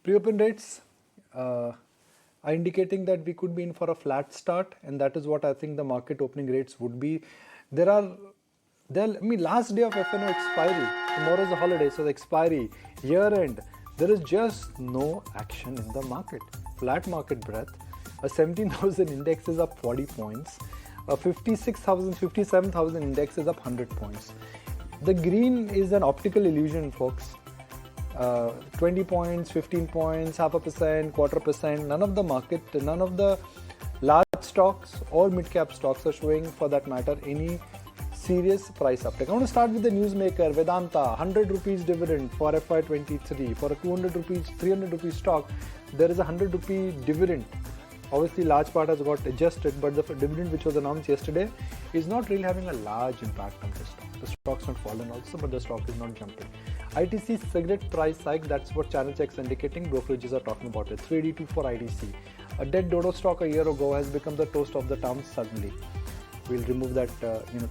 Pre-open rates are indicating that we could be in for a flat start, and that is what I think the market opening rates would be. Last day of FNO expiry, tomorrow is a holiday, so the expiry, year end, there is just no action in the market. Flat market breadth, a 17,000 index is up 40 points, a 56,000, 57,000 index is up 100 points. The green is an optical illusion, folks. 20 points, 15 points, 0.5%, 1/4%, none of the large stocks or mid-cap stocks are showing, for that matter, any serious price uptake. I want to start with the newsmaker, Vedanta, 100 rupees dividend for FY23. For a 200 rupees, 300 rupees stock, there is a 100 rupee dividend. Obviously, large part has got adjusted, but the dividend which was announced yesterday is not really having a large impact on the stock. The stock's not fallen also, but the stock is not jumping. ITC cigarette price hike, that's what channel checks indicating. Brokerages are talking about it. 382 for ITC. A dead dodo stock a year ago has become the toast of the town suddenly. We'll remove that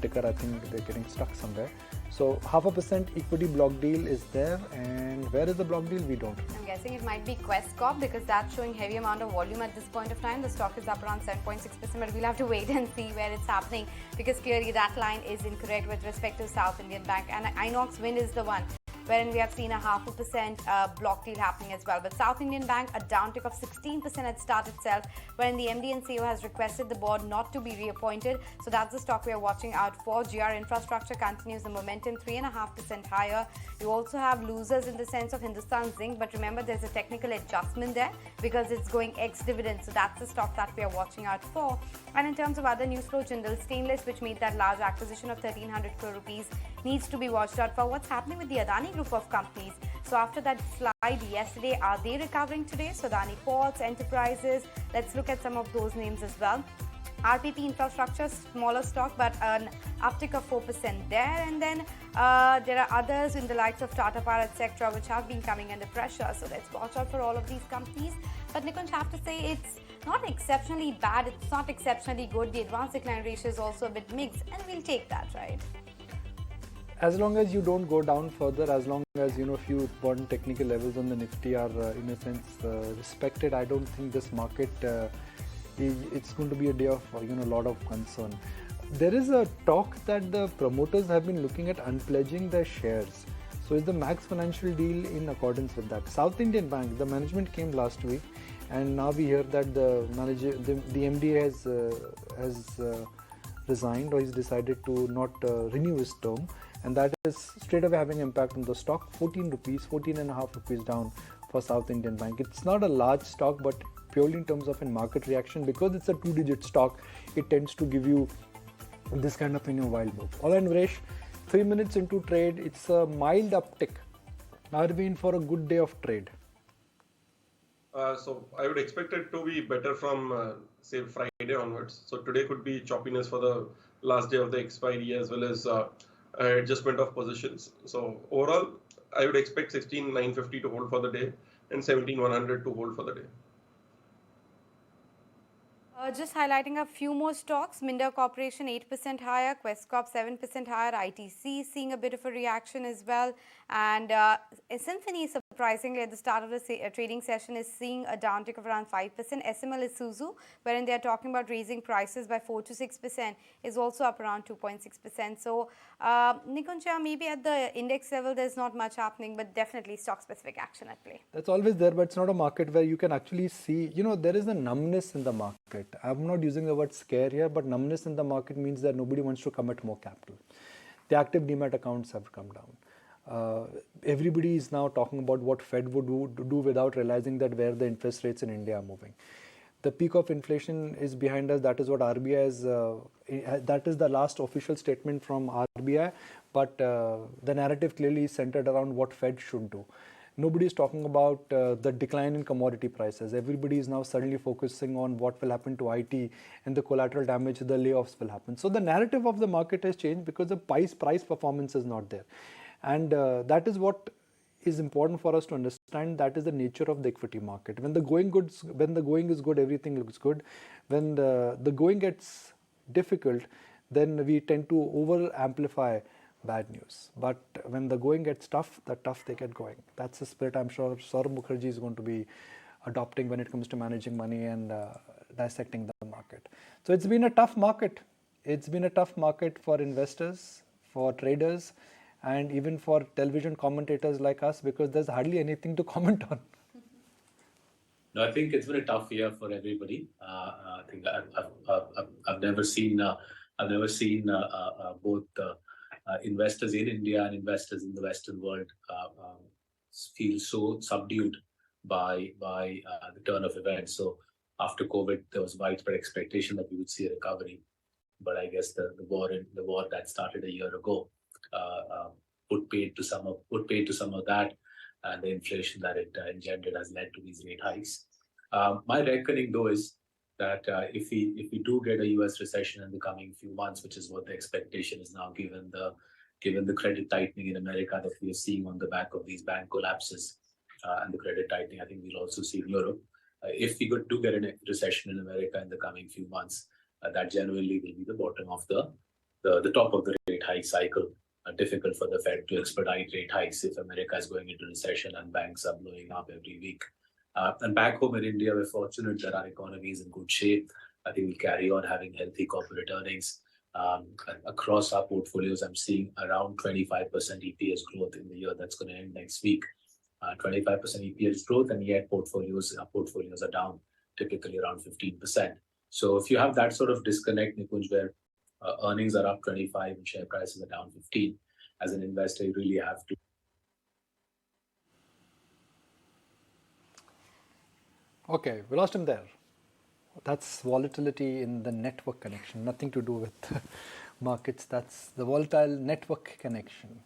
ticker. I think they're getting stuck somewhere. So 0.5% equity block deal is there, and where is the block deal? We don't know. I'm guessing it might be Quess Corp because that's showing heavy amount of volume at this point of time. The stock is up around 7.6%, but we'll have to wait and see where it's happening because clearly that line is incorrect with respect to South Indian Bank, and Inox Wind is the one wherein we have seen a 0.5% block deal happening as well. But South Indian Bank, a downtick of 16% at start itself, wherein the MD and CEO has requested the board not to be reappointed. So that's the stock we are watching out for. GR Infrastructure continues the momentum, 3.5% higher. You also have losers in the sense of Hindustan Zinc, but remember there's a technical adjustment there because it's going ex-dividend. So that's the stock that we are watching out for. And in terms of other news flow, Jindal Stainless, which made that large acquisition of 1,300 crore rupees, needs to be watched out for. What's happening with the Adani group of companies? So after that slide yesterday, are they recovering today? So Adani Ports, Enterprises, let's look at some of those names as well. RPP Infrastructure, smaller stock, but an uptick of 4% there. And then there are others in the likes of Tata Power, etc., which have been coming under pressure. So let's watch out for all of these companies. But Nikunj, I have to say it's not exceptionally bad. It's not exceptionally good. The advanced decline ratio is also a bit mixed, and we'll take that, right? As long as you don't go down further, as long as few important technical levels on the Nifty are in a sense respected, I don't think this market it's going to be a day of a lot of concern. There is a talk that the promoters have been looking at unpledging their shares. So is the Max Financial deal in accordance with that? South Indian Bank, the management came last week, and now we hear that the MD has resigned, or he's decided to not renew his term, and that is straight away having impact on the stock. 14 rupees, 14.5 rupees down for South Indian Bank. It's not a large stock, but purely in terms of a market reaction, because it's a 2-digit stock, it tends to give you this kind of wild move. All right, Naresh, 3 minutes into trade, it's a mild uptick. Are we in for a good day of trade? So I would expect it to be better from say Friday onwards. So today could be choppiness for the last day of the expiry as well as adjustment of positions. So overall, I would expect 16,950 to hold for the day and 17,100 to hold for the day. Just highlighting a few more stocks. Minda Corporation 8% higher, Quess Corp 7% higher, ITC seeing a bit of a reaction as well, and Symphony surprisingly at the start of the trading session is seeing a downtick of around 5%. SML Isuzu, wherein they are talking about raising prices by 4 to 6%, is also up around 2.6%. So Nikunja, maybe at the index level there's not much happening, but definitely stock specific action at play. That's always there, but it's not a market where you can actually see, there is a numbness in the market. I'm not using the word scare here, but numbness in the market means that nobody wants to commit more capital. The active demat accounts have come down. Everybody is now talking about what Fed would do without realizing that where the interest rates in India are moving. The peak of inflation is behind us. That is what RBI is. That is the last official statement from RBI. But the narrative clearly is centered around what Fed should do. Nobody is talking about the decline in commodity prices. Everybody is now suddenly focusing on what will happen to IT and the collateral damage, the layoffs will happen. So the narrative of the market has changed because the price performance is not there. And that is what is important for us to understand. That is the nature of the equity market. When the going is good, everything looks good. When the going gets difficult, then we tend to over amplify bad news. But when the going gets tough, the tough they get going. That's the spirit I'm sure Saurabh Mukherjee is going to be adopting when it comes to managing money and dissecting the market. So it's been a tough market. It's been a tough market for investors, for traders, and even for television commentators like us, because there's hardly anything to comment on. No, I think it's been a tough year for everybody. I think I've never seen both investors in India and investors in the Western world feel so subdued by the turn of events. So after COVID, there was widespread expectation that we would see a recovery, but I guess the war that started a year ago put paid to some of that, and the inflation that it engendered has led to these rate hikes. My reckoning, though, is that if we do get a U.S. recession in the coming few months, which is what the expectation is now, given the credit tightening in America that we are seeing on the back of these bank collapses and the credit tightening, I think we'll also see in Europe. If we do get a recession in America in the coming few months, that generally will be the bottom of the top of the rate hike cycle. Difficult for the Fed to expedite rate hikes if America is going into recession and banks are blowing up every week. And back home in India, we're fortunate that our economy is in good shape. I think we'll carry on having healthy corporate earnings. Across our portfolios, I'm seeing around 25% EPS growth in the year that's going to end next week. 25% EPS growth, and yet portfolios are down typically around 15%. So if you have that sort of disconnect, Nikunj, where earnings are up 25 and share prices are down 15, as an investor, you really have to. Okay, we lost him there. That's volatility in the network connection, nothing to do with markets. That's the volatile network connection.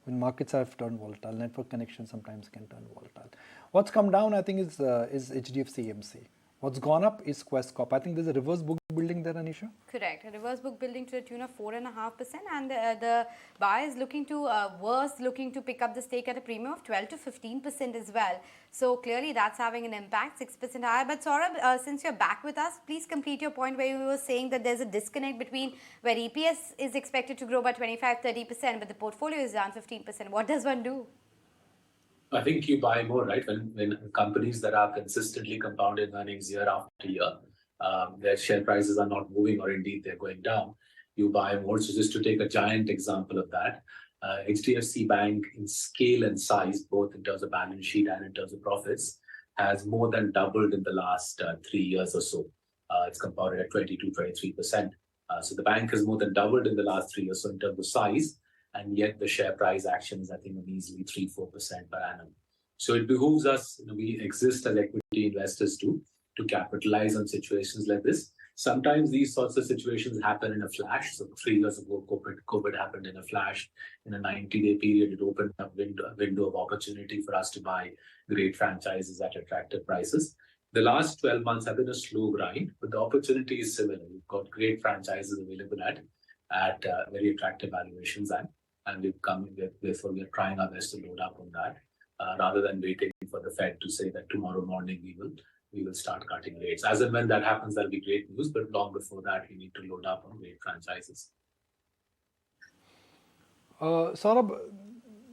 When markets have turned volatile, network connection sometimes can turn volatile. What's come down, I think, is HDFC EMC. What's gone up is Quess Corp. I think there's a reverse book building there, Anisha? Correct. A reverse book building to the tune of 4.5%, and the buyer is looking to pick up the stake at a premium of 12 to 15% as well. So clearly that's having an impact, 6% higher. But Saurabh, since you're back with us, please complete your point where you were saying that there's a disconnect between where EPS is expected to grow by 25-30%, but the portfolio is down 15%. What does one do? I think you buy more, right? When companies that are consistently compounding earnings year after year, their share prices are not moving, or indeed they're going down, you buy more. So just to take a giant example of that, HDFC Bank in scale and size, both in terms of balance sheet and in terms of profits, has more than doubled in the last 3 years or so. It's compounded at 22-23%. So the bank has more than doubled in the last 3 years, so in terms of size, and yet the share price action is, I think, easily 3-4% per annum. So it behooves us, we exist as equity investors to capitalize on situations like this. Sometimes these sorts of situations happen in a flash. So 3 years ago, COVID happened in a flash. In a 90-day period, it opened up a window of opportunity for us to buy great franchises at attractive prices. The last 12 months have been a slow grind, but the opportunity is similar. We've got great franchises available at very attractive valuations, and therefore we are trying our best to load up on that, rather than waiting for the Fed to say that tomorrow morning we will start cutting rates. As and when that happens, that'll be great news, but long before that, we need to load up on great franchises. Saurabh,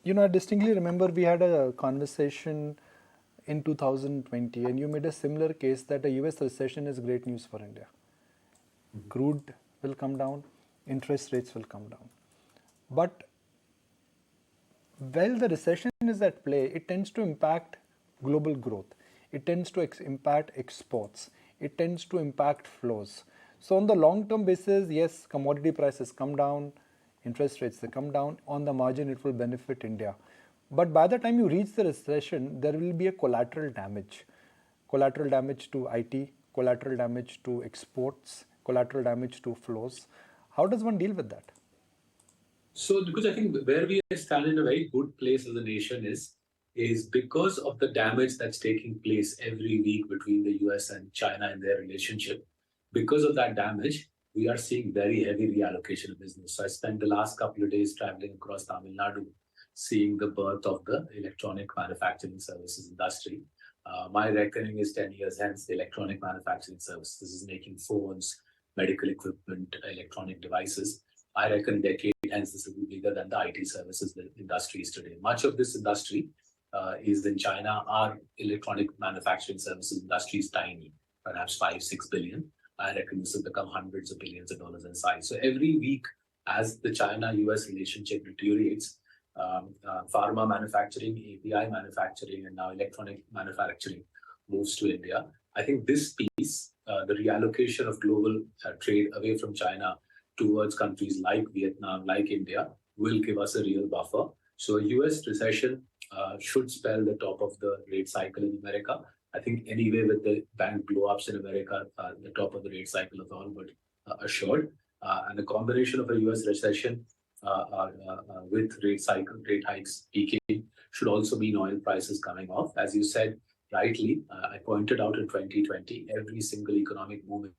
I distinctly remember we had a conversation in 2020, and you made a similar case that a US recession is great news for India. Mm-hmm. Crude will come down, interest rates will come down. But while the recession is at play, it tends to impact global growth. It tends to impact exports. It tends to impact flows. So on the long-term basis, yes, commodity prices come down, interest rates, they come down. On the margin, it will benefit India. But by the time you reach the recession, there will be a collateral damage. Collateral damage to IT, collateral damage to exports, collateral damage to flows. How does one deal with that? So, because I think where we stand in a very good place as a nation is because of the damage that's taking place every week between the US and China in their relationship. Because of that damage, we are seeing very heavy reallocation of business. So I spent the last couple of days traveling across Tamil Nadu, seeing the birth of the electronic manufacturing services industry. My reckoning is 10 years hence, the electronic manufacturing services is making phones, medical equipment, electronic devices. I reckon a decade hence this will be bigger than the IT services industries today. Much of this industry is in China. Our electronic manufacturing services industry is tiny, perhaps 5-6 billion. I reckon this will become hundreds of billions of dollars in size. So every week, as the China-US relationship deteriorates, pharma manufacturing, API manufacturing, and now electronic manufacturing moves to India. I think this piece, the reallocation of global trade away from China towards countries like Vietnam, like India, will give us a real buffer. So a US recession should spell the top of the rate cycle in America. I think anyway with the bank blow-ups in America, the top of the rate cycle is all but assured. And the combination of a US recession with rate hikes peaking should also mean oil prices coming off. As you said rightly, I pointed out in 2020, every single economic movement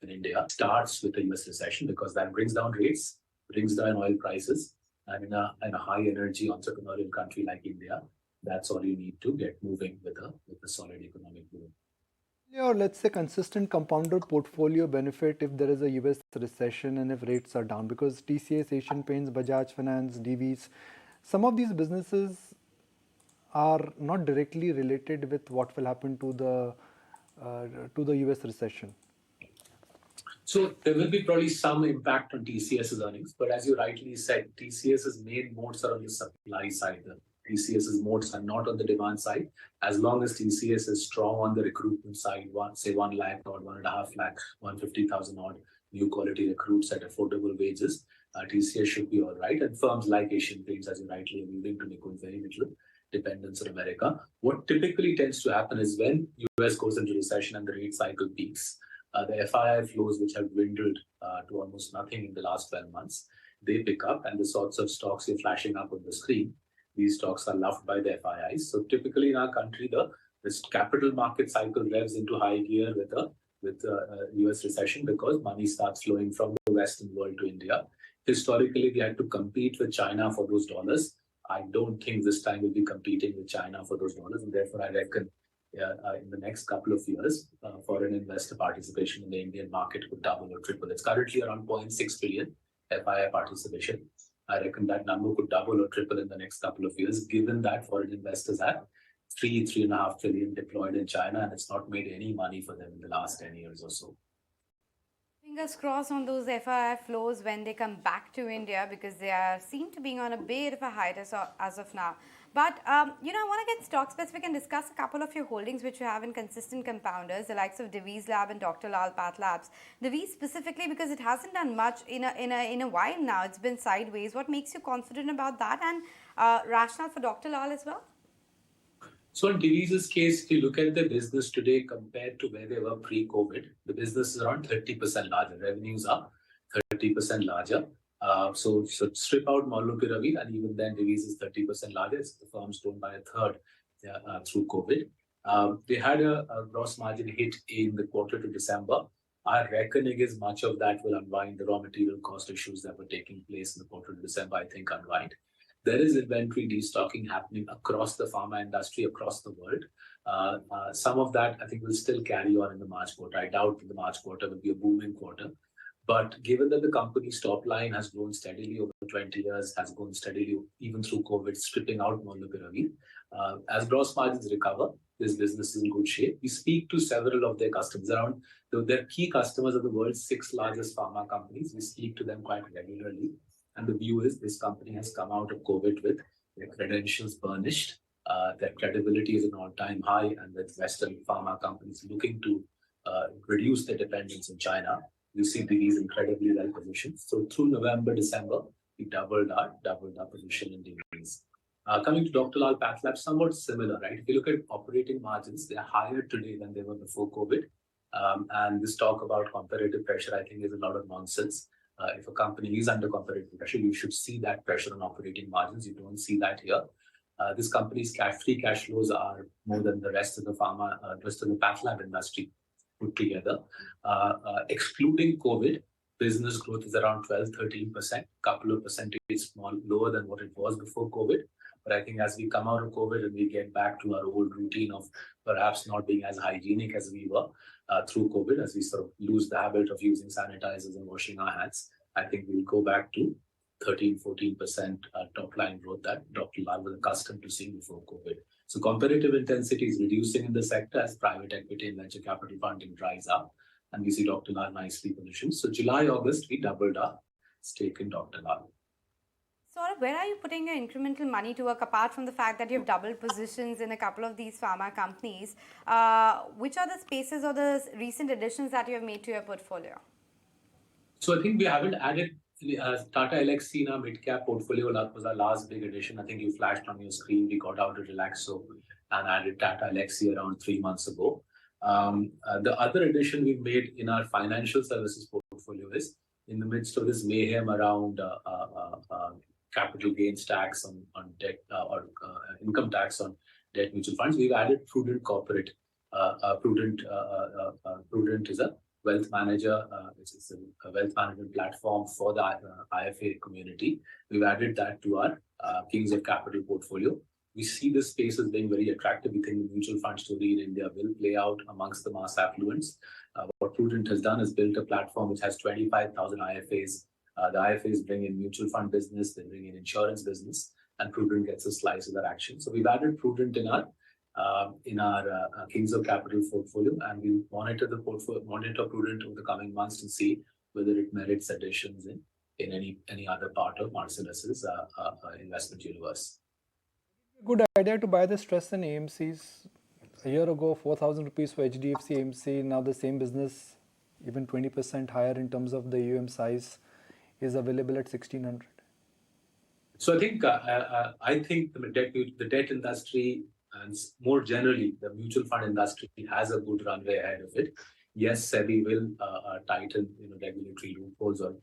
in India starts with a US recession because that brings down rates, brings down oil prices. And in a high energy entrepreneurial country like India, that's all you need to get moving with a solid economic boom. Or let's say consistent compounded portfolio benefit if there is a US recession and if rates are down, because TCS, Asian Paints, Bajaj Finance, DVs, some of these businesses are not directly related with what will happen to the US recession. So there will be probably some impact on TCS's earnings, but as you rightly said, TCS's main modes are on the supply side. TCS's modes are not on the demand side. As long as TCS is strong on the recruitment side, 1 lakh or 1.5 lakh, 150,000 odd new quality recruits at affordable wages, TCS should be all right. And firms like Asian Paints, as you rightly alluding to, Nico, very little dependence on America. What typically tends to happen is when US goes into recession and the rate cycle peaks, the FII flows, which have dwindled to almost nothing in the last 12 months, they pick up, and the sorts of stocks you're flashing up on the screen, these stocks are loved by the FIIs. So typically in our country, this capital market cycle revs into high gear with the US recession because money starts flowing from the Western world to India. Historically, we had to compete with China for those dollars. I don't think this time we'll be competing with China for those dollars, and therefore I reckon in the next couple of years, foreign investor participation in the Indian market could double or triple. It's currently around 0.6 billion FII participation. I reckon that number could double or triple in the next couple of years, given that foreign investors have 3.5 trillion deployed in China, and it's not made any money for them in the last 10 years or so. Fingers crossed on those FII flows when they come back to India, because they seem to be on a bit of a hiatus as of now. But, I want to get stock specific and discuss a couple of your holdings which you have in consistent compounders, the likes of Divi's Lab and Dr. Lal Path Labs. Divi's specifically because it hasn't done much in a while now. It's been sideways. What makes you confident about that, and rationale for Dr. Lal as well? So in Divi's case, if you look at the business today compared to where they were pre-COVID, the business is around 30% larger. Revenues are 30% larger. So strip out Molnupiravir, and even then Divi's is 30% larger. The firms don't buy a third through COVID. They had a gross margin hit in the quarter to December. Our reckoning is much of that will unwind. The raw material cost issues that were taking place in the quarter to December, I think, unwind. There is inventory destocking happening across the pharma industry, across the world. Some of that, I think, will still carry on in the March quarter. I doubt that the March quarter will be a booming quarter. But given that the company's top line has grown steadily over 20 years, has grown steadily even through COVID, stripping out Molnupiravir, as gross margins recover, this business is in good shape. We speak to several of their customers around. Their key customers are the world's 6 largest pharma companies. We speak to them quite regularly. And the view is this company has come out of COVID with their credentials burnished. Their credibility is an all-time high, and with Western pharma companies looking to reduce their dependence on China, we see Divi's incredibly well positioned. So through November, December, we doubled our position in Divi's. Coming to Dr. Lal Path Labs, somewhat similar, right? If you look at operating margins, they're higher today than they were before COVID. And this talk about competitive pressure, I think, is a lot of nonsense. If a company is under competitive pressure, you should see that pressure on operating margins. You don't see that here. This company's free cash flows are more than the rest of the path lab industry put together. Excluding COVID, business growth is around 12-13%, couple of percentage small lower than what it was before COVID. But I think as we come out of COVID and we get back to our old routine of perhaps not being as hygienic as we were through COVID, as we sort of lose the habit of using sanitizers and washing our hands, I think we'll go back to 13-14% top line growth that Dr. Lal was accustomed to seeing before COVID. So competitive intensity is reducing in the sector as private equity and venture capital funding dries up. And we see Dr. Lal nicely positioned. So July, August, we doubled our stake in Dr. Lal. Saurabh, where are you putting your incremental money to work apart from the fact that you've doubled positions in a couple of these pharma companies? Which are the spaces or the recent additions that you have made to your portfolio? So I think we haven't added Tata Elxsi in our mid-cap portfolio. That was our last big addition. I think you flashed on your screen. We got out of Relaxo and added Tata Elxsi around 3 months ago. The other addition we've made in our financial services portfolio is in the midst of this mayhem around capital gains tax on debt or income tax on debt mutual funds. We've added Prudent Corporate. Prudent is a wealth manager. It's a wealth management platform for the IFA community. We've added that to our Kings of Capital portfolio. We see this space as being very attractive. We think the mutual fund story in India will play out amongst the mass affluents. What Prudent has done is built a platform which has 25,000 IFAs. The IFAs bring in mutual fund business, they bring in insurance business, and Prudent gets a slice of that action. So we've added Prudent in our Kings of Capital portfolio, and we monitor Prudent over the coming months to see whether it merits additions in any other part of Marcellus's investment universe. Good idea to buy the stress in AMCs. A year ago, 4,000 rupees for HDFC AMC. Now the same business, even 20% higher in terms of the AUM size, is available at 1,600. So I think the debt industry and more generally the mutual fund industry has a good runway ahead of it. Yes, SEBI will tighten regulatory loopholes, or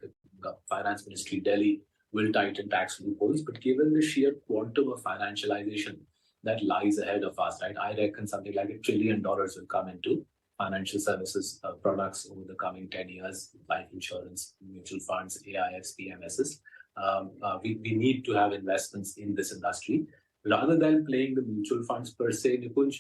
the Finance Ministry Delhi will tighten tax loopholes. But given the sheer quantum of financialization that lies ahead of us, right? I reckon something like $1 trillion will come into financial services products over the coming 10 years, life insurance, mutual funds, AIFs, PMSs. We need to have investments in this industry. Rather than playing the mutual funds per se, Nikunj,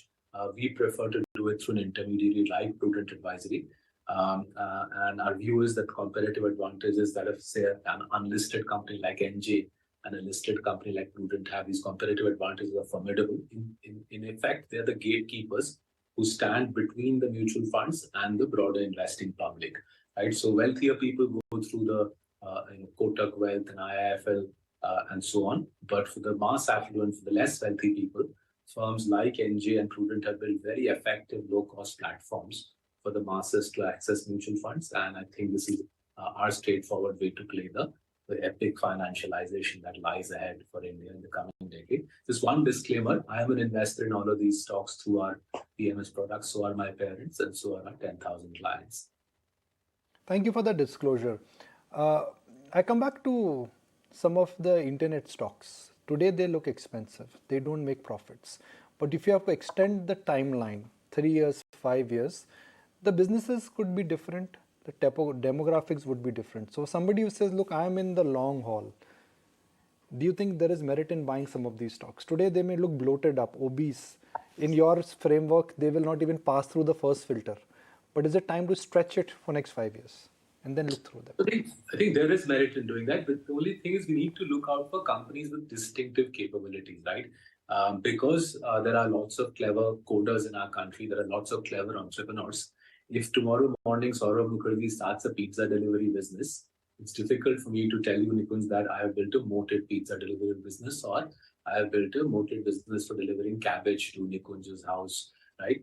we prefer to do it through an intermediary like Prudent Advisory. And our view is that competitive advantage is that if, say, an unlisted company like NJ and a listed company like Prudent have, these competitive advantages are formidable. In effect, they're the gatekeepers who stand between the mutual funds and the broader investing public, right? So wealthier people go through the Kotak Wealth and IIFL and so on. But for the mass affluent, for the less wealthy people, firms like NJ and Prudent have built very effective low-cost platforms for the masses to access mutual funds. And I think this is our straightforward way to play the epic financialization that lies ahead for India in the coming decade. Just one disclaimer, I am an investor in all of these stocks through our PMS products. So are my parents and so are our 10,000 clients. Thank you for the disclosure. I come back to some of the internet stocks. Today they look expensive. They don't make profits. But if you have to extend the timeline, 3 years, 5 years, the businesses could be different. The demographics would be different. So somebody who says, look, I'm in the long haul. Do you think there is merit in buying some of these stocks? Today they may look bloated up, obese. In your framework, they will not even pass through the first filter. But is it time to stretch it for next 5 years and then look through them? I think there is merit in doing that. But the only thing is we need to look out for companies with distinctive capabilities, right? Because there are lots of clever coders in our country. There are lots of clever entrepreneurs. If tomorrow morning Saurabh Mukherjee starts a pizza delivery business, it's difficult for me to tell you, Nikunj, that I have built a moated pizza delivery business or I have built a moated business for delivering cabbage to Nikunj's house, right?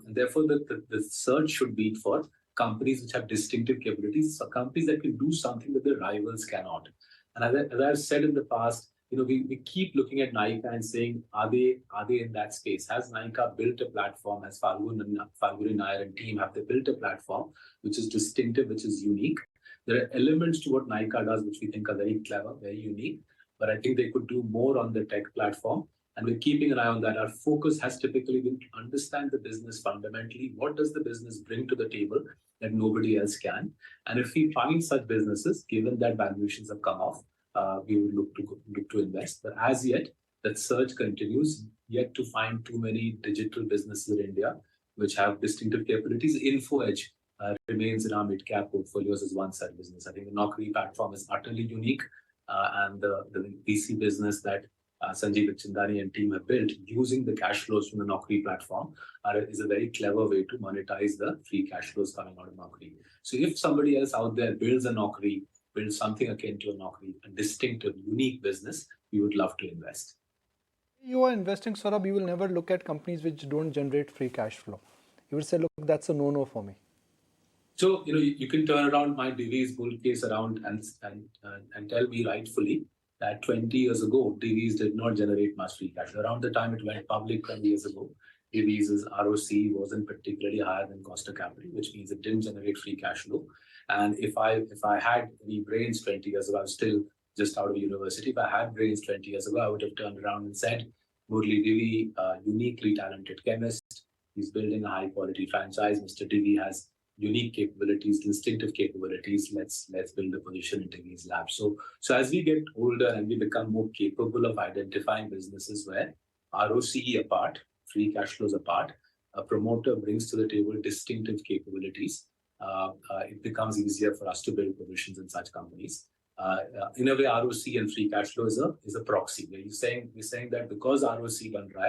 Therefore, the search should be for companies which have distinctive capabilities, so companies that can do something that their rivals cannot. And as I've said in the past, we keep looking at Nykaa and saying, are they in that space? Has Nykaa built a platform? Has Falguni Nair and team, have they built a platform which is distinctive, which is unique? There are elements to what Nykaa does which we think are very clever, very unique, but I think they could do more on the tech platform. And we're keeping an eye on that. Our focus has typically been to understand the business fundamentally. What does the business bring to the table that nobody else can? And if we find such businesses, given that valuations have come off, we would look to invest. But as yet, that search continues, yet to find too many digital businesses in India which have distinctive capabilities. InfoEdge remains in our mid-cap portfolios as one such business. I think the Naukri platform is utterly unique. and the PC business that Sanjeev Chandani and team have built using the cash flows from the Naukri platform is a very clever way to monetize the free cash flows coming out of Naukri. So if somebody else out there builds a Naukri, builds something akin to a Naukri, a distinctive, unique business, we would love to invest. You are investing, Saurabh, you will never look at companies which don't generate free cash flow. You would say, look, that's a no-no for me. So, you can turn around my Divi's bull case around and tell me rightfully that 20 years ago, Divi's did not generate much free cash flow. Around the time it went public 20 years ago, Divi's ROC wasn't particularly higher than cost of capital, which means it didn't generate free cash flow. And if I had any brains 20 years ago, I was still just out of university. If I had brains 20 years ago, I would have turned around and said, Murli Divi, uniquely talented chemist, he's building a high quality franchise. Mr. Divi has unique capabilities, distinctive capabilities. Let's build a position in Divi's lab. So as we get older and we become more capable of identifying businesses where ROCE apart, free cash flows apart, a promoter brings to the table distinctive capabilities, it becomes easier for us to build positions in such companies. In a way, ROC and free cash flow is a proxy. We're saying that because ROC gone dry,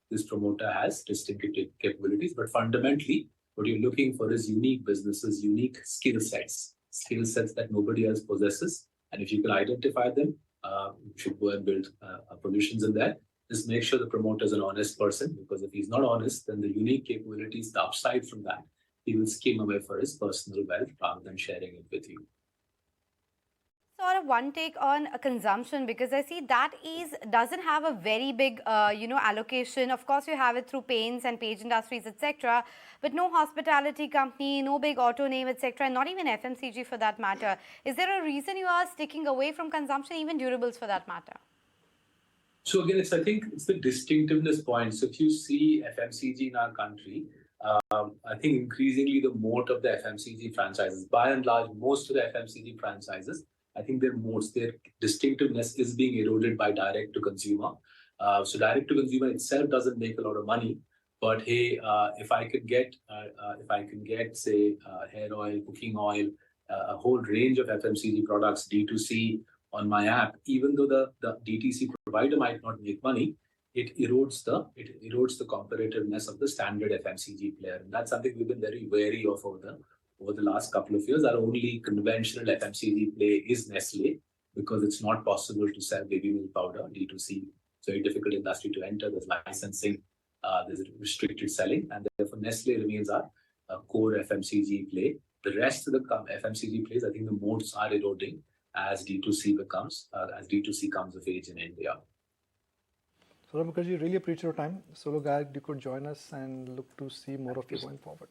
this promoter has distinctive capabilities, but fundamentally, what you're looking for is unique businesses, unique skill sets that nobody else possesses. And if you can identify them, you should go and build positions in there. Just make sure the promoter is an honest person, because if he's not honest, then the unique capabilities, the upside from that, he will skim away for his personal wealth rather than sharing it with you. Sort of one take on consumption, because I see that doesn't have a very big allocation. Of course, you have it through paints and page industries, etc., but no hospitality company, no big auto name, etc., and not even FMCG for that matter. Is there a reason you are sticking away from consumption, even durables for that matter? So again, I think it's the distinctiveness point. So if you see FMCG in our country, I think increasingly the moat of the FMCG franchises, by and large, most of the FMCG franchises, I think their moats, their distinctiveness is being eroded by direct to consumer. So direct to consumer itself doesn't make a lot of money, but hey, if I can get say hair oil, cooking oil, a whole range of FMCG products D2C on my app, even though the DTC provider might not make money, it erodes the competitiveness of the standard FMCG player, and that's something we've been very wary of over the last couple of years. Our only conventional FMCG play is Nestle, because it's not possible to sell baby milk powder D2C. It's a very difficult industry to enter. There's licensing, there's restricted selling, and therefore Nestle remains our core FMCG play. The rest of the FMCG plays, I think the moats are eroding as D2C comes of age in India. So Mukherjee, really appreciate your time. So glad you could join us and look to see more of you going forward.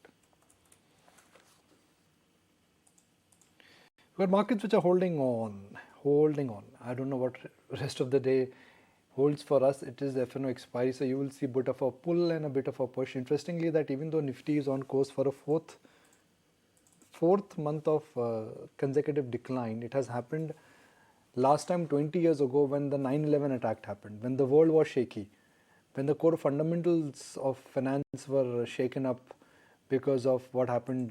We've got markets which are holding on. I don't know what rest of the day holds for us. It is FNO expiry, so you will see a bit of a pull and a bit of a push. Interestingly, that even though Nifty is on course for a fourth month of consecutive decline, it has happened last time 20 years ago when the 9/11 attack happened, when the world was shaky, when the core fundamentals of finance were shaken up because of what happened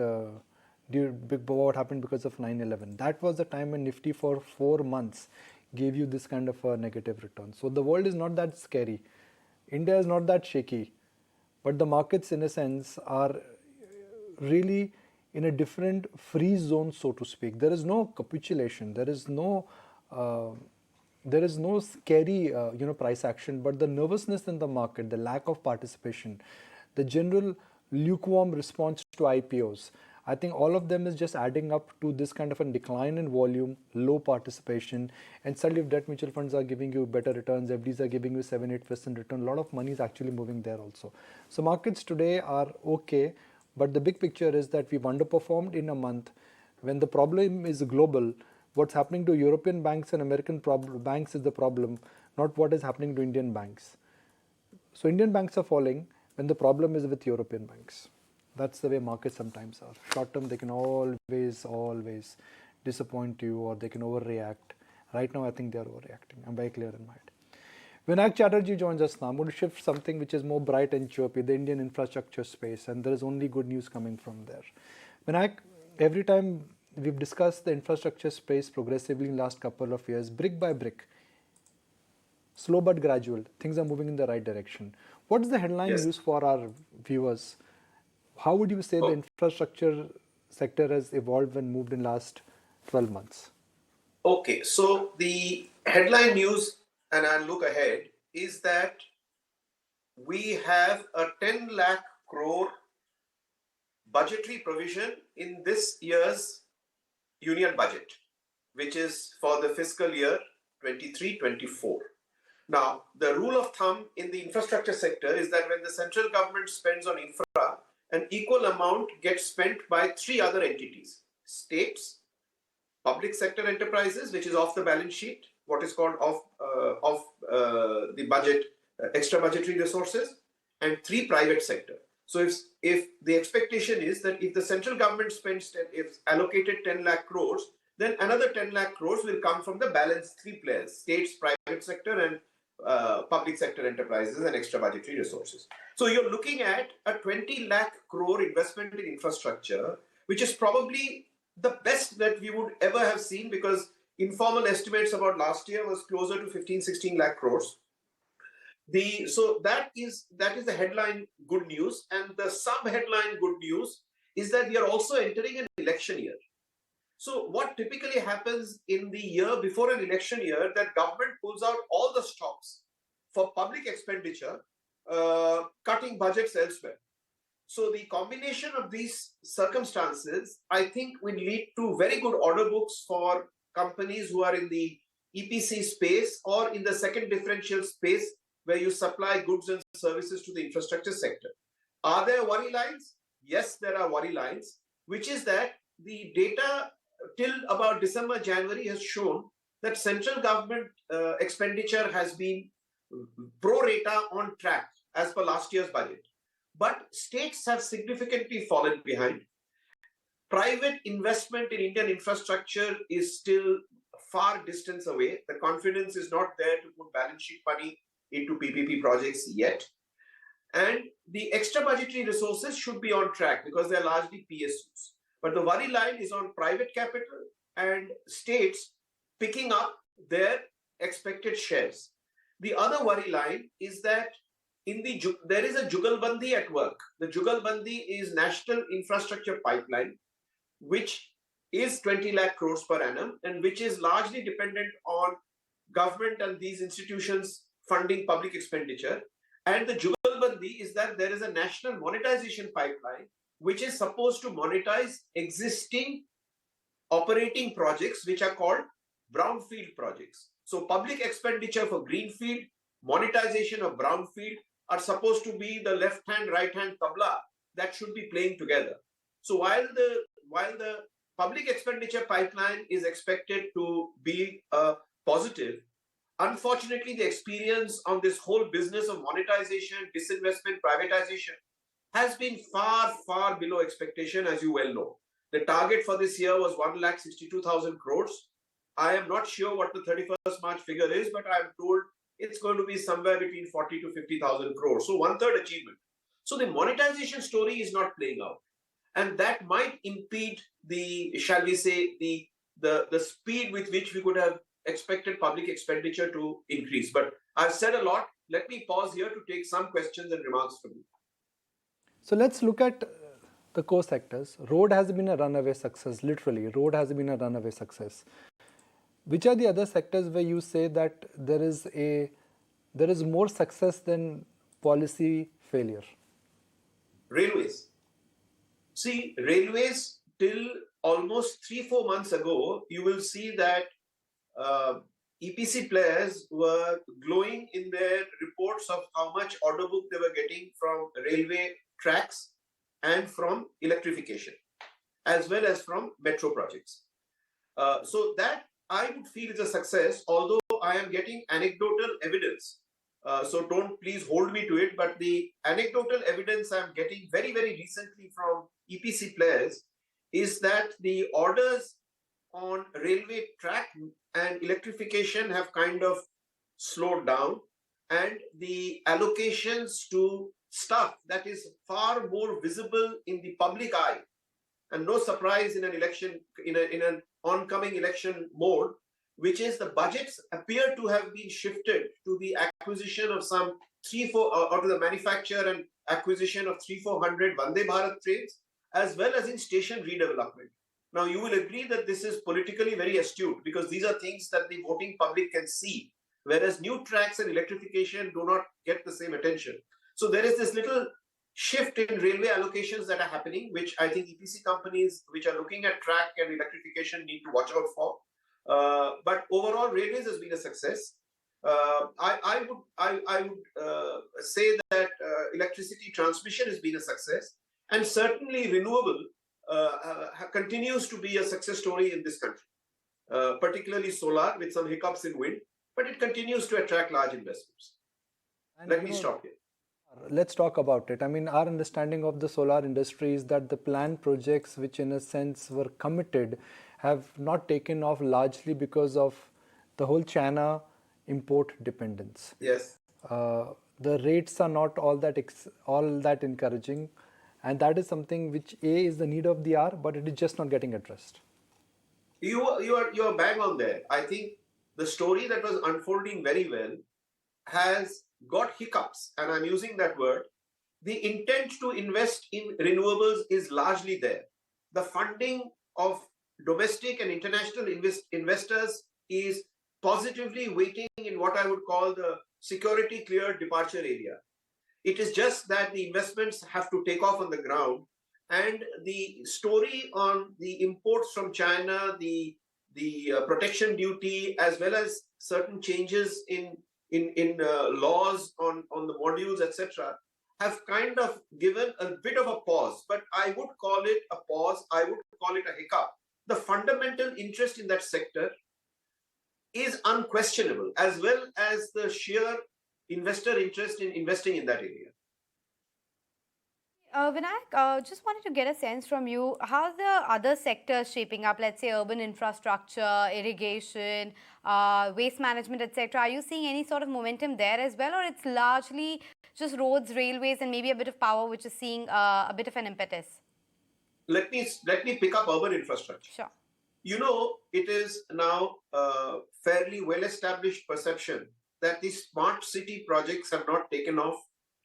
because of 9/11. That was the time when Nifty for 4 months gave you this kind of a negative return. So the world is not that scary. India is not that shaky, but the markets in a sense are really in a different free zone, so to speak. There is no capitulation. There is no scary price action, but the nervousness in the market, the lack of participation, the general lukewarm response to IPOs, I think all of them is just adding up to this kind of a decline in volume, low participation, and suddenly if debt mutual funds are giving you better returns, FDs are giving you 7-8% return, a lot of money is actually moving there also. So markets today are okay, but the big picture is that we've underperformed in a month when the problem is global. What's happening to European banks and American banks is the problem, not what is happening to Indian banks. So Indian banks are falling when the problem is with European banks. That's the way markets sometimes are. Short term, they can always disappoint you, or they can overreact. Right now, I think they are overreacting. I'm very clear in my head. Vinayak Chatterjee joins us now. I'm going to shift something which is more bright and chirpy, the Indian infrastructure space, and there is only good news coming from there. Vinayak, every time we've discussed the infrastructure space progressively in last couple of years, brick by brick, slow but gradual. Things are moving in the right direction. What is the headline Yes. news for our viewers? How would you say the infrastructure sector has evolved and moved in last 12 months? Okay, so the headline news, and I'll look ahead, is that we have a 10 lakh crore budgetary provision in this year's union budget, which is for the fiscal year 23-24. Now, the rule of thumb in the infrastructure sector is that when the central government spends on infra, an equal amount gets spent by three other entities: states, public sector enterprises, which is off the balance sheet, what is called off the budget, extra budgetary resources, and three, private sector. So if the expectation is that if the central government spends, if allocated 10 lakh crores, then another 10 lakh crores will come from the balance three players: states, private sector, and public sector enterprises and extra budgetary resources. So you're looking at a 20 lakh crore investment in infrastructure, which is probably the best that we would ever have seen, because informal estimates about last year was closer to 15-16 lakh crores. So that is the headline good news, and the sub-headline good news is that we are also entering an election year. So what typically happens in the year before an election year, that government pulls out all the stops for public expenditure, cutting budgets elsewhere. So the combination of these circumstances, I think, will lead to very good order books for companies who are in the EPC space or in the second differential space, where you supply goods and services to the infrastructure sector. Are there worry lines? Yes, there are worry lines, which is that the data till about December, January has shown that central government expenditure has been pro rata on track as per last year's budget. But states have significantly fallen behind. Private investment in Indian infrastructure is still far distance away. The confidence is not there to put balance sheet money into PPP projects yet. And the extra budgetary resources should be on track because they're largely PSUs. But the worry line is on private capital and states picking up their expected shares. The other worry line is that there is a jugalbandi at work. The jugalbandi is National Infrastructure Pipeline, which is 20 lakh crores per annum and which is largely dependent on government and these institutions funding public expenditure. And the jugalbandi is that there is a national monetization pipeline which is supposed to monetize existing operating projects, which are called brownfield projects. So public expenditure for greenfield, monetization of brownfield are supposed to be the left hand, right hand tabla that should be playing together. So while the public expenditure pipeline is expected to be positive, unfortunately, the experience on this whole business of monetization, disinvestment, privatization has been far, far below expectation, as you well know. The target for this year was 1,62,000 crores. I am not sure what the 31st March figure is, but I am told it's going to be somewhere between 40 to 50,000 crores. So 1/3 achievement. So the monetization story is not playing out. And that might impede the, shall we say, the speed with which we could have expected public expenditure to increase. But I've said a lot. Let me pause here to take some questions and remarks from you. So let's look at the core sectors. Road has been a runaway success, literally. Road has been a runaway success. Which are the other sectors where you say that there is more success than policy failure? Railways. See, railways till almost 3-4 months ago, you will see that EPC players were glowing in their reports of how much order book they were getting from railway tracks and from electrification, as well as from metro projects. So that I would feel is a success, although I am getting anecdotal evidence. So don't please hold me to it, but the anecdotal evidence I'm getting very, very recently from EPC players is that the orders on railway track and electrification have kind of slowed down, and the allocations to stuff that is far more visible in the public eye, and no surprise in an election, in an oncoming election mode, which is the budgets appear to have been shifted to the acquisition of some 3-4 or to the manufacture and acquisition of 300-400 Vande Bharat trains, as well as in station redevelopment. Now, you will agree that this is politically very astute, because these are things that the voting public can see, whereas new tracks and electrification do not get the same attention. So there is this little shift in railway allocations that are happening, which I think EPC companies which are looking at track and electrification need to watch out for. But overall, railways has been a success. I would say that electricity transmission has been a success, and certainly renewable continues to be a success story in this country, particularly solar with some hiccups in wind, but it continues to attract large investors. And Let me stop here. Let's talk about it. I mean, our understanding of the solar industry is that the planned projects, which in a sense were committed, have not taken off largely because of the whole China import dependence. Yes. The rates are not all that encouraging, and that is something which is the need of the hour, but it is just not getting addressed. You are bang on there. I think the story that was unfolding very well has got hiccups, and I'm using that word. The intent to invest in renewables is largely there. The funding of domestic and international investors is positively waiting in what I would call the security cleared departure area. It is just that the investments have to take off on the ground, and the story on the imports from China, the protection duty, as well as certain changes in laws on the modules, etc., have kind of given a bit of a pause. But I would call it a pause. I would call it a hiccup. The fundamental interest in that sector is unquestionable, as well as the sheer investor interest in investing in that area. Vinayak, just wanted to get a sense from you, how the other sectors shaping up, let's say urban infrastructure, irrigation, waste management, etc. Are you seeing any sort of momentum there as well, or it's largely just roads, railways, and maybe a bit of power, which is seeing a bit of an impetus? Let me pick up urban infrastructure. Sure. You know, it is now a fairly well-established perception that these smart city projects have not taken off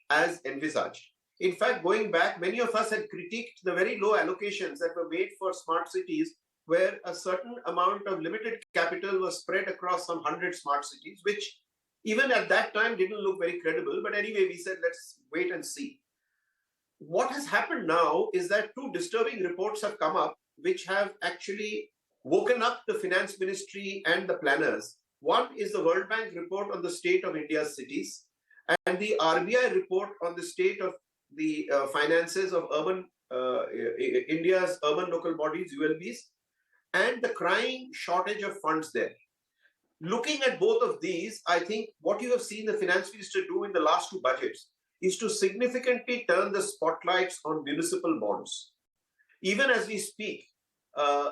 as envisaged. In fact, going back, many of us had critiqued the very low allocations that were made for smart cities, where a certain amount of limited capital was spread across some 100 smart cities, which even at that time didn't look very credible. But anyway, we said, let's wait and see. What has happened now is that two disturbing reports have come up, which have actually woken up the finance ministry and the planners. One is the World Bank report on the state of India's cities, and the RBI report on the state of the finances of India's urban local bodies, ULBs, and the crying shortage of funds there. Looking at both of these, I think what you have seen the finance minister do in the last two budgets is to significantly turn the spotlights on municipal bonds. Even as we speak,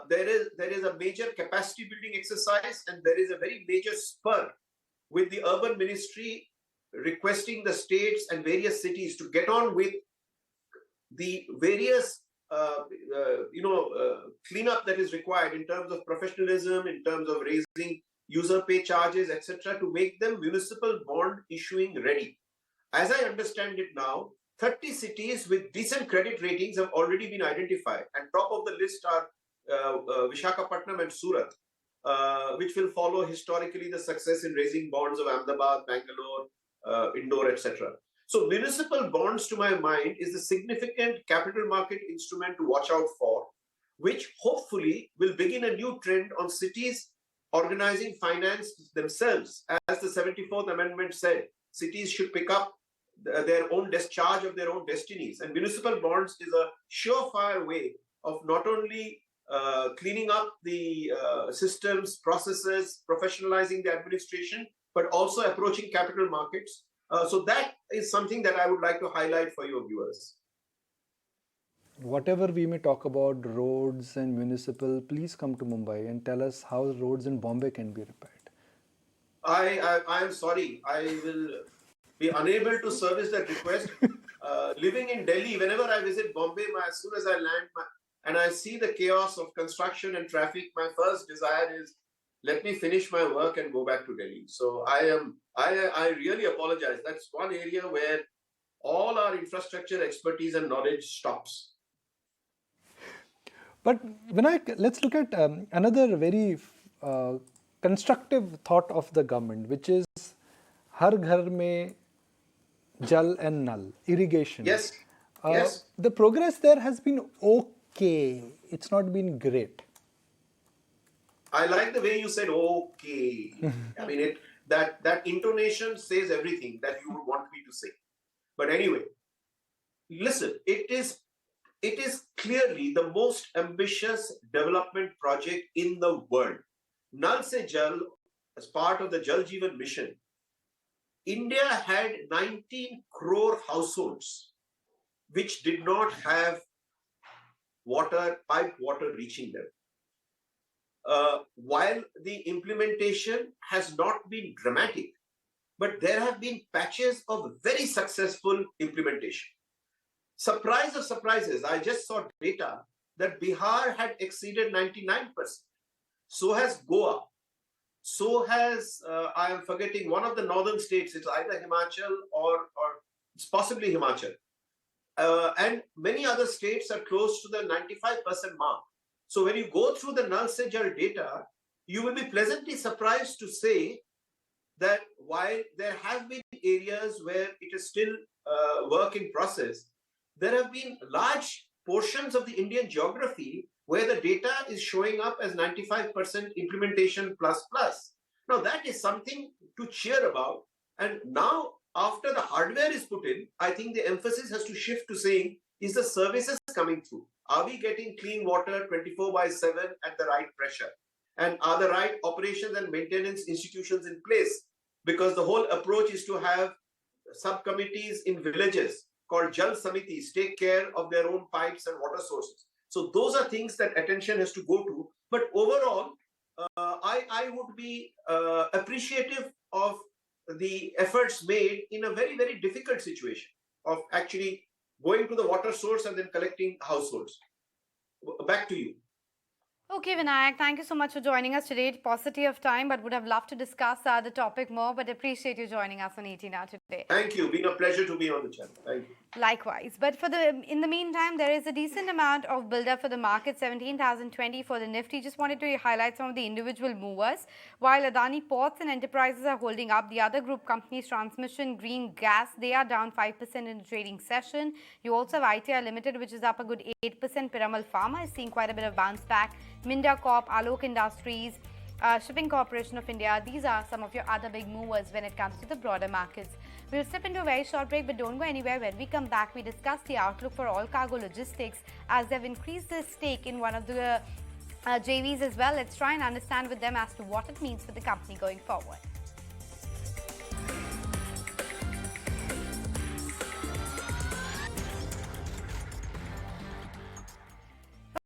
there is a major capacity building exercise, and there is a very major spur with the urban ministry requesting the states and various cities to get on with the various cleanup that is required in terms of professionalism, in terms of raising user pay charges, etc., to make them municipal bond issuing ready. As I understand it now, 30 cities with decent credit ratings have already been identified, and top of the list are Visakhapatnam and Surat, which will follow historically the success in raising bonds of Ahmedabad, Bangalore, Indore, etc. So municipal bonds, to my mind, is a significant capital market instrument to watch out for, which hopefully will begin a new trend on cities organizing finance themselves. As the 74th Amendment said, cities should pick up their own charge of their own destinies. And municipal bonds is a surefire way of not only cleaning up the systems, processes, professionalizing the administration, but also approaching capital markets. So that is something that I would like to highlight for your viewers. Whatever we may talk about roads and municipal, please come to Mumbai and tell us how roads in Bombay can be repaired. I am sorry. I will be unable to service that request. Living in Delhi, whenever I visit Bombay, as soon as I land, and I see the chaos of construction and traffic, my first desire is, let me finish my work and go back to Delhi. So I really apologize. That's one area where all our infrastructure expertise and knowledge stops. But Vinayak, let's look at another very constructive thought of the government, which is Har Ghar Mein Jal and Nal, irrigation. Yes, yes. The progress there has been okay. It's not been great. I like the way you said okay. I mean, that intonation says everything that you would want me to say. But anyway, listen, it is clearly the most ambitious development project in the world. Nal Se Jal, as part of the Jal Jeevan mission, India had 19 crore households which did not have piped water reaching them. While the implementation has not been dramatic, but there have been patches of very successful implementation. Surprise of surprises, I just saw data that Bihar had exceeded 99%. So has Goa. So has, I am forgetting, one of the northern states, it's either Himachal or it's possibly Himachal. And many other states are close to the 95% mark. So when you go through the Nal Se Jal data, you will be pleasantly surprised to say that while there have been areas where it is still work in process, there have been large portions of the Indian geography where the data is showing up as 95% implementation plus. Now that is something to cheer about. And now after the hardware is put in, I think the emphasis has to shift to saying, is the services coming through? Are we getting clean water 24/7 at the right pressure? And are the right operations and maintenance institutions in place? Because the whole approach is to have subcommittees in villages called Jal Samitis take care of their own pipes and water sources. So those are things that attention has to go to. But overall, I would be appreciative of the efforts made in a very, very difficult situation of actually going to the water source and then collecting households. Back to you. Okay, Vinayak, thank you so much for joining us today. Paucity of time, but would have loved to discuss the topic more, but appreciate you joining us on ET Now today. Thank you. Been a pleasure to be on the channel. Thank you. Likewise. But in the meantime, there is a decent amount of build-up for the market, 17,020 for the Nifty. Just wanted to highlight some of the individual movers. While Adani Ports and Enterprises are holding up, the other group companies, Transmission, Green Gas, they are down 5% in the trading session. You also have ITI Limited, which is up a good 8%. Piramal Pharma is seeing quite a bit of bounce back. Minda Corp, Alok Industries, Shipping Corporation of India. These are some of your other big movers when it comes to the broader markets. We'll step into a very short break, but don't go anywhere. When we come back, we discuss the outlook for all cargo logistics as they've increased their stake in one of the JVs as well. Let's try and understand with them as to what it means for the company going forward.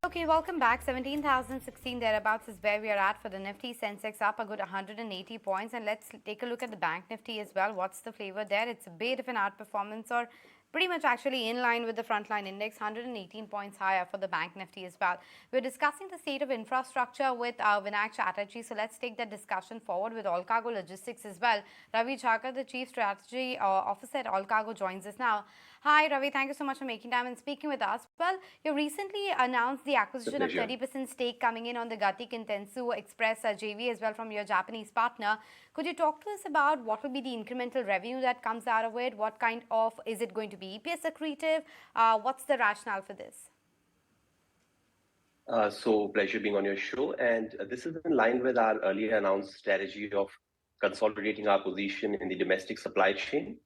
Okay, welcome back. 17,016 thereabouts is where we are at for the Nifty. Sensex up a good 180 points. And let's take a look at the Bank Nifty as well. What's the flavor there? It's a bit of an outperformance, or pretty much actually in line with the frontline index, 118 points higher for the Bank Nifty as well. We're discussing the state of infrastructure with Vinayak Chatterjee. So let's take that discussion forward with All Cargo Logistics as well. Ravi Chakar, the Chief Strategy Officer at All Cargo, joins us now. Hi, Ravi. Thank you so much for making time and speaking with us. Well, you recently announced the acquisition of 30% stake coming in on the Gati Kintetsu Express JV as well from your Japanese partner. Could you talk to us about what will be the incremental revenue that comes out of it? What kind of, is it going to be EPS accretive? What's the rationale for this? So pleasure being on your show. And this is in line with our earlier announced strategy of consolidating our position in the domestic supply chain.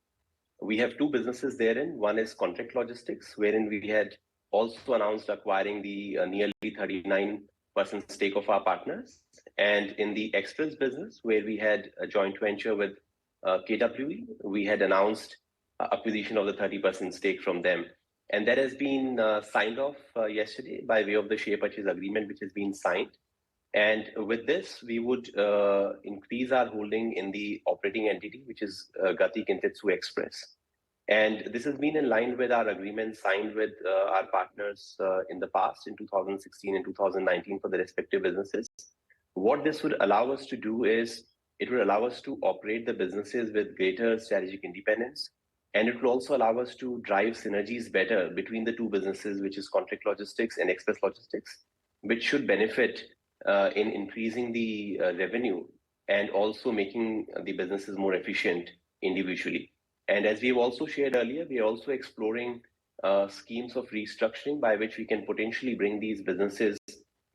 We have two businesses therein. One is contract logistics, wherein we had also announced acquiring the nearly 39% stake of our partners. And in the express business, where we had a joint venture with KWE, we had announced acquisition of the 30% stake from them. And that has been signed off yesterday by way of the share purchase agreement, which has been signed. And with this, we would increase our holding in the operating entity, which is Gati Kintetsu Express. And this has been in line with our agreement signed with our partners in the past, in 2016 and 2019, for the respective businesses. What this would allow us to do is, it would allow us to operate the businesses with greater strategic independence, and it will also allow us to drive synergies better between the two businesses, which is contract logistics and express logistics, which should benefit in increasing the revenue and also making the businesses more efficient individually. And as we have also shared earlier, we are also exploring schemes of restructuring by which we can potentially bring these businesses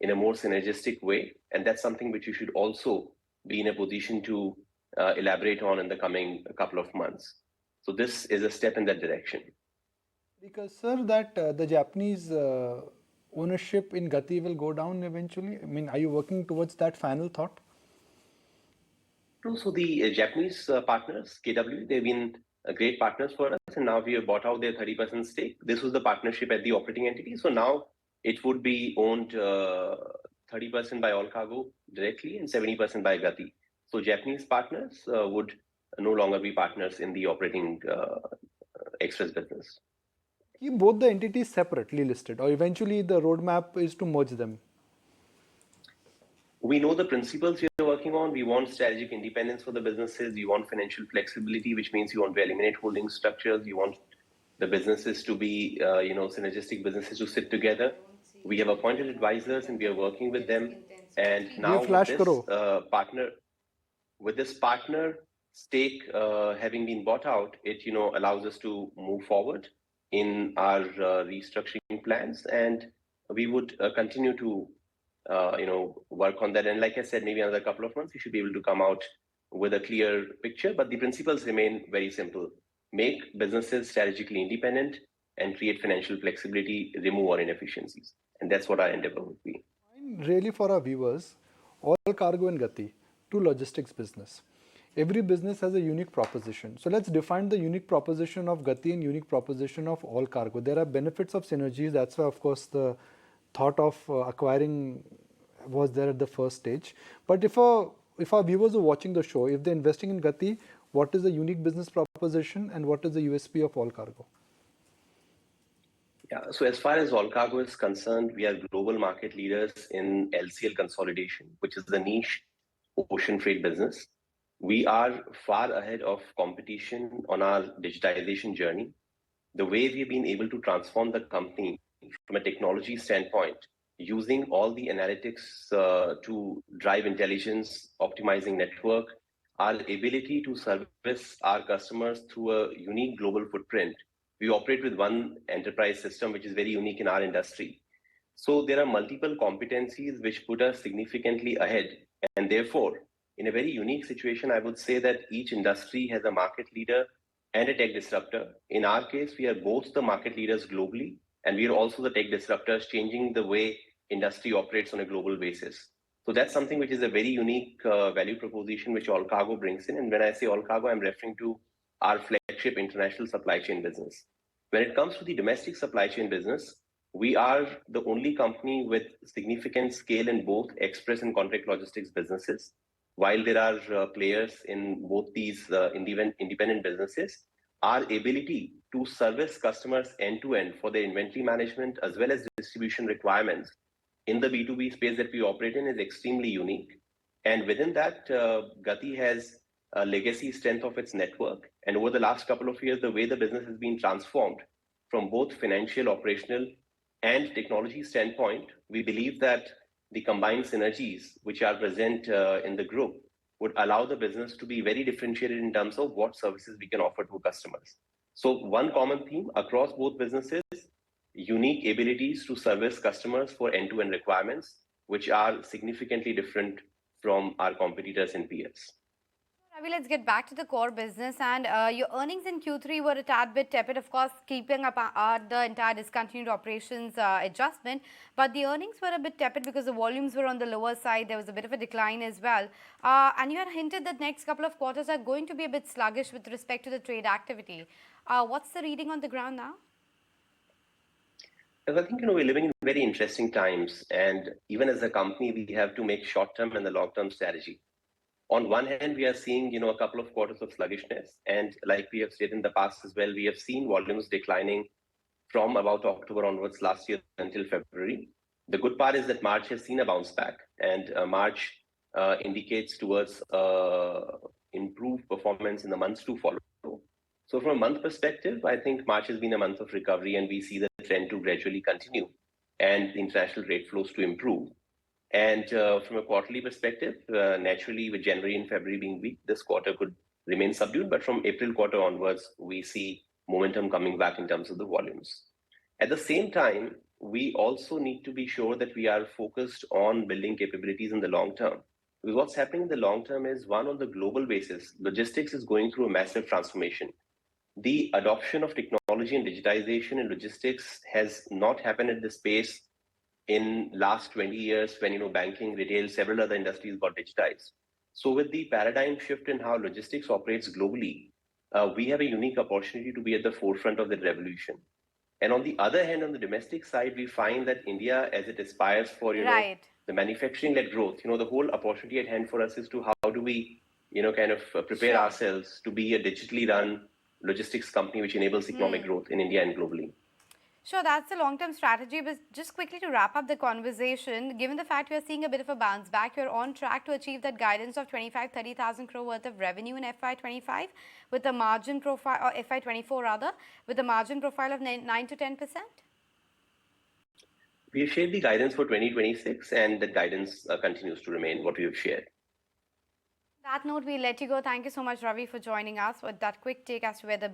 in a more synergistic way. And that's something which you should also be in a position to elaborate on in the coming couple of months. So this is a step in that direction. Because, sir, that the Japanese ownership in Gati will go down eventually? I mean, are you working towards that final thought? So the Japanese partners, KW, they've been great partners for us, and now we have bought out their 30% stake. This was the partnership at the operating entity. So now it would be owned 30% by All Cargo directly and 70% by Gati. So Japanese partners would no longer be partners in the operating express business. Keep both the entities separately listed, or eventually the roadmap is to merge them? We know the principles we are working on. We want strategic independence for the businesses. We want financial flexibility, which means you want to eliminate holding structures. You want the businesses to be, synergistic businesses to sit together. We have appointed advisors and we are working with them. And now with this partner stake having been bought out, it allows us to move forward in our restructuring plans, and we would continue to work on that. And like I said, maybe another couple of months, we should be able to come out with a clear picture. But the principles remain very simple: make businesses strategically independent and create financial flexibility, remove our inefficiencies. And that's what our endeavor would be. Really, for our viewers, All Cargo and Gati, two logistics business. Every business has a unique proposition. So let's define the unique proposition of Gati and unique proposition of All Cargo. There are benefits of synergies. That's why, of course, the thought of acquiring was there at the first stage. But if our viewers are watching the show, if they're investing in Gati, what is the unique business proposition and what is the USP of All Cargo? Yeah, so as far as All Cargo is concerned, we are global market leaders in LCL consolidation, which is the niche ocean freight business. We are far ahead of competition on our digitization journey. The way we've been able to transform the company from a technology standpoint, using all the analytics to drive intelligence, optimizing network, our ability to service our customers through a unique global footprint. We operate with one enterprise system, which is very unique in our industry. So there are multiple competencies which put us significantly ahead. And therefore, in a very unique situation, I would say that each industry has a market leader and a tech disruptor. In our case, we are both the market leaders globally, and we are also the tech disruptors, changing the way industry operates on a global basis. So that's something which is a very unique value proposition which All Cargo brings in. And when I say All Cargo, I'm referring to our flagship international supply chain business. When it comes to the domestic supply chain business, we are the only company with significant scale in both express and contract logistics businesses. While there are players in both these independent businesses, our ability to service customers end-to-end for their inventory management as well as distribution requirements in the B2B space that we operate in is extremely unique. And within that, Gati has a legacy strength of its network. And over the last couple of years, the way the business has been transformed from both financial, operational, and technology standpoint, we believe that the combined synergies which are present in the group would allow the business to be very differentiated in terms of what services we can offer to customers. So one common theme across both businesses, unique abilities to service customers for end-to-end requirements, which are significantly different from our competitors and peers. Ravi, let's get back to the core business, and your earnings in Q3 were a tad bit tepid, of course, keeping up the entire discontinued operations adjustment, but the earnings were a bit tepid because the volumes were on the lower side. There was a bit of a decline as well, and you had hinted that next couple of quarters are going to be a bit sluggish with respect to the trade activity. What's the reading on the ground now? I think we're living in very interesting times, and even as a company, we have to make short-term and the long-term strategy. On one hand, we are seeing, a couple of quarters of sluggishness, and like we have stated in the past as well, we have seen volumes declining from about October onwards last year until February. The good part is that March has seen a bounce back, and March indicates towards improved performance in the months to follow. So from a month perspective, I think March has been a month of recovery, and we see the trend to gradually continue and international rate flows to improve. And from a quarterly perspective, naturally with January and February being weak, this quarter could remain subdued. But from April quarter onwards, we see momentum coming back in terms of the volumes. At the same time, we also need to be sure that we are focused on building capabilities in the long term. Because what's happening in the long term is, one, on the global basis, logistics is going through a massive transformation. The adoption of technology and digitization in logistics has not happened at this pace in last 20 years when, banking, retail, several other industries got digitized. So with the paradigm shift in how logistics operates globally, we have a unique opportunity to be at the forefront of that revolution. And on the other hand, on the domestic side, we find that India, as it aspires for, Right. the manufacturing-led growth, the whole opportunity at hand for us is to how do we, prepare Sure. ourselves to be a digitally run logistics company which enables economic growth in India and globally. Sure, that's the long-term strategy. But just quickly to wrap up the conversation, given the fact we are seeing a bit of a bounce back, you're on track to achieve that guidance of 25-30,000 crore worth of revenue in FY25 with a margin profile, or FY24 rather, with a margin profile of 9 to 10%? We have shared the guidance for 2026, and that guidance continues to remain what we have shared. On that note, we'll let you go. Thank you so much, Ravi, for joining us with that quick take as to where the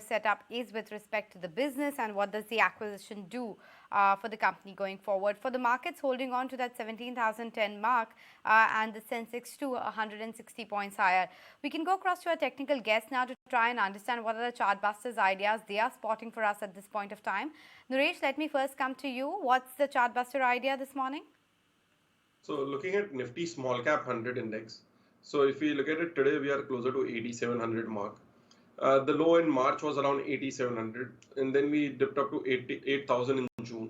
setup is with respect to the business and what does the acquisition do for the company going forward. For the markets holding on to that 17,010 mark and the Sensex to 160 points higher. We can go across to our technical guest now to try and understand what are the chart busters ideas they are spotting for us at this point of time. Naresh, let me first come to you. What's the chart buster idea this morning? So looking at Nifty Small Cap 100 Index. So if we look at it today, we are closer to 8,700 mark. The low in March was around 8,700, and then we dipped up to 8,000 in June.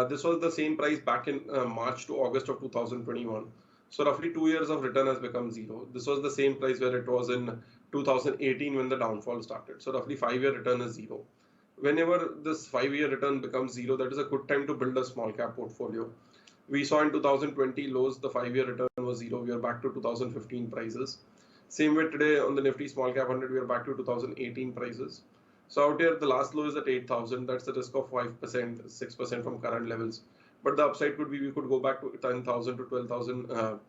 This was the same price back in March to August of 2021. So roughly 2 years of return has become zero. This was the same price where it was in 2018 when the downfall started. So roughly 5-year return is zero. Whenever this 5-year return becomes zero, that is a good time to build a small cap portfolio. We saw in 2020 lows, the 5-year return was zero. We are back to 2015 prices. Same way today on the Nifty Small Cap 100, we are back to 2018 prices. So out here, the last low is at 8,000. That's a risk of 5%, 6% from current levels. But the upside could be we could go back to 10,000 to 12,000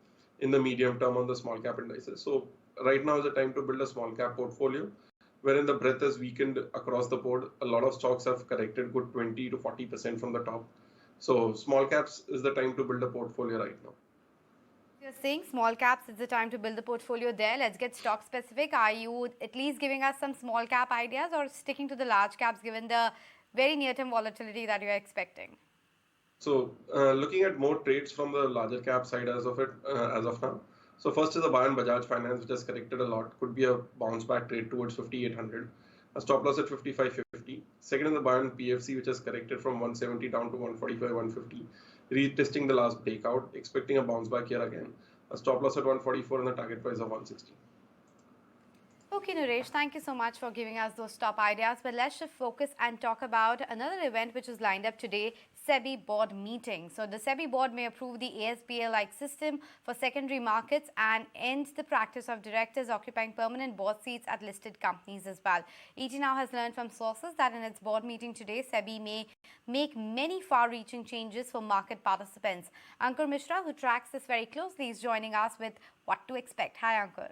in the medium term on the small cap indices. So right now is the time to build a small cap portfolio, wherein the breadth has weakened across the board. A lot of stocks have corrected good 20 to 40% from the top. So small caps is the time to build a portfolio right now. You're saying small caps is the time to build the portfolio there. Let's get stock specific. Are you at least giving us some small cap ideas or sticking to the large caps given the very near-term volatility that you're expecting? So looking at more trades from the larger cap side as of now. So first is the buy on Bajaj Finance, which has corrected a lot. Could be a bounce back trade towards 5,800. A stop loss at 55.50. Second is the buy on PFC, which has corrected from 170 down to 145, 150. Retesting the last breakout, expecting a bounce back here again. A stop loss at 144 and a target price of 160. Okay, Naresh, thank you so much for giving us those top ideas. But let's shift focus and talk about another event which is lined up today, SEBI board meeting. So the SEBI board may approve the ASBA-like system for secondary markets and end the practice of directors occupying permanent board seats at listed companies as well. ET now has learned from sources that in its board meeting today, SEBI may make many far-reaching changes for market participants. Ankur Mishra, who tracks this very closely, is joining us with what to expect. Hi, Ankur.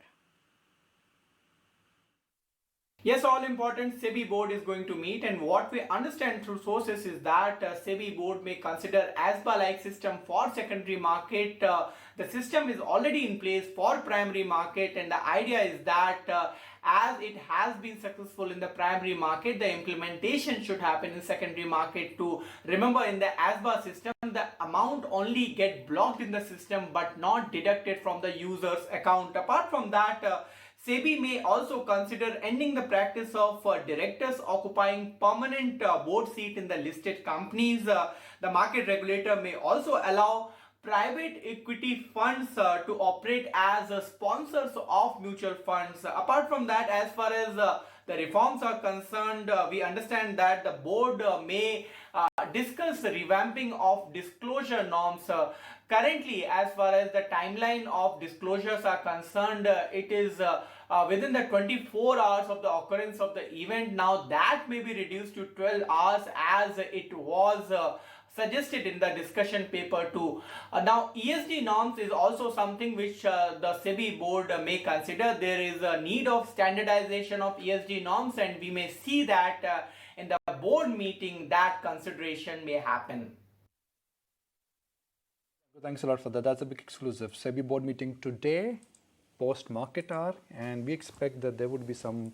Yes, all important SEBI board is going to meet, and what we understand through sources is that SEBI board may consider ASBA-like system for secondary market. The system is already in place for primary market, and the idea is that as it has been successful in the primary market, the implementation should happen in secondary market too. Remember, in the ASBA system, the amount only get blocked in the system but not deducted from the user's account. Apart from that, SEBI may also consider ending the practice of directors occupying permanent board seat in the listed companies. The market regulator may also allow private equity funds to operate as sponsors of mutual funds. Apart from that, as far as the reforms are concerned, we understand that the board may discuss the revamping of disclosure norms. Currently, as far as the timeline of disclosures are concerned, it is within the 24 hours of the occurrence of the event. Now that may be reduced to 12 hours as it was suggested in the discussion paper too. Now ESG norms is also something which the SEBI board may consider. There is a need of standardization of ESG norms, and we may see that in the board meeting that consideration may happen. Thanks a lot for that. That's a big exclusive. SEBI board meeting today, post market hour, and we expect that there would be some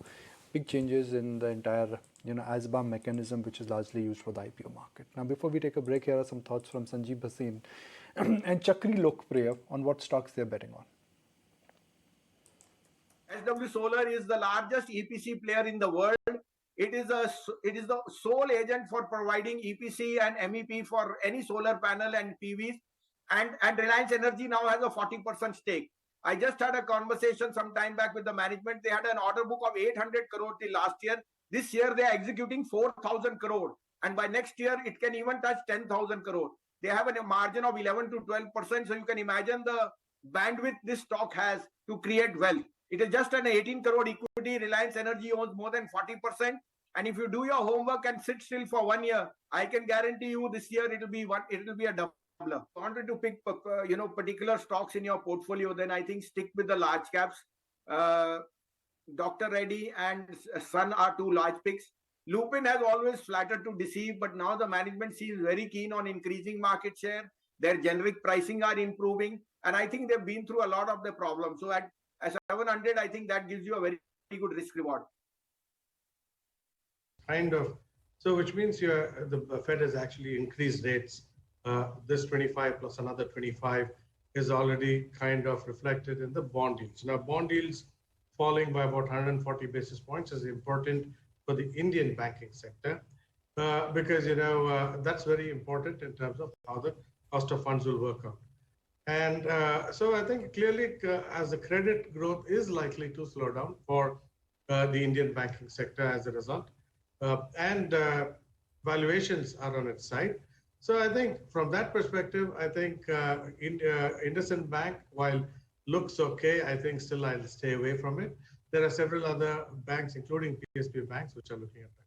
big changes in the entire ASBA mechanism, which is largely used for the IPO market. Now, before we take a break, here are some thoughts from Sanjeev Bhasin and Chakri Lokpriya on what stocks they're betting on. SW Solar is the largest EPC player in the world. It is the sole agent for providing EPC and MEP for any solar panel and PVs. And Reliance Energy now has a 40% stake. I just had a conversation some time back with the management. They had an order book of 800 crore till last year. This year they are executing 4,000 crore. And by next year, it can even touch 10,000 crore. They have a margin of 11 to 12%. So you can imagine the bandwidth this stock has to create wealth. It is just an 18 crore equity. Reliance Energy owns more than 40%. And if you do your homework and sit still for 1 year, I can guarantee you this year it will be a double. If you wanted to pick particular stocks in your portfolio, then I think stick with the large caps. Dr. Reddy and Sun are two large picks. Lupin has always flattered to deceive, but now the management seems very keen on increasing market share. Their generic pricing are improving, and I think they've been through a lot of the problems. So at 700, I think that gives you a very good risk reward. Kind of. So which means the Fed has actually increased rates. This 25 plus another 25 is already kind of reflected in the bond yields. Now, bond yields falling by about 140 basis points is important for the Indian banking sector because, that's very important in terms of how the cost of funds will work out. And so I think clearly as the credit growth is likely to slow down for the Indian banking sector as a result, and valuations are on its side. So I think from that perspective, I think IndusInd Bank, while looks okay, I think still I'll stay away from it. There are several other banks, including PSB banks, which are looking at that.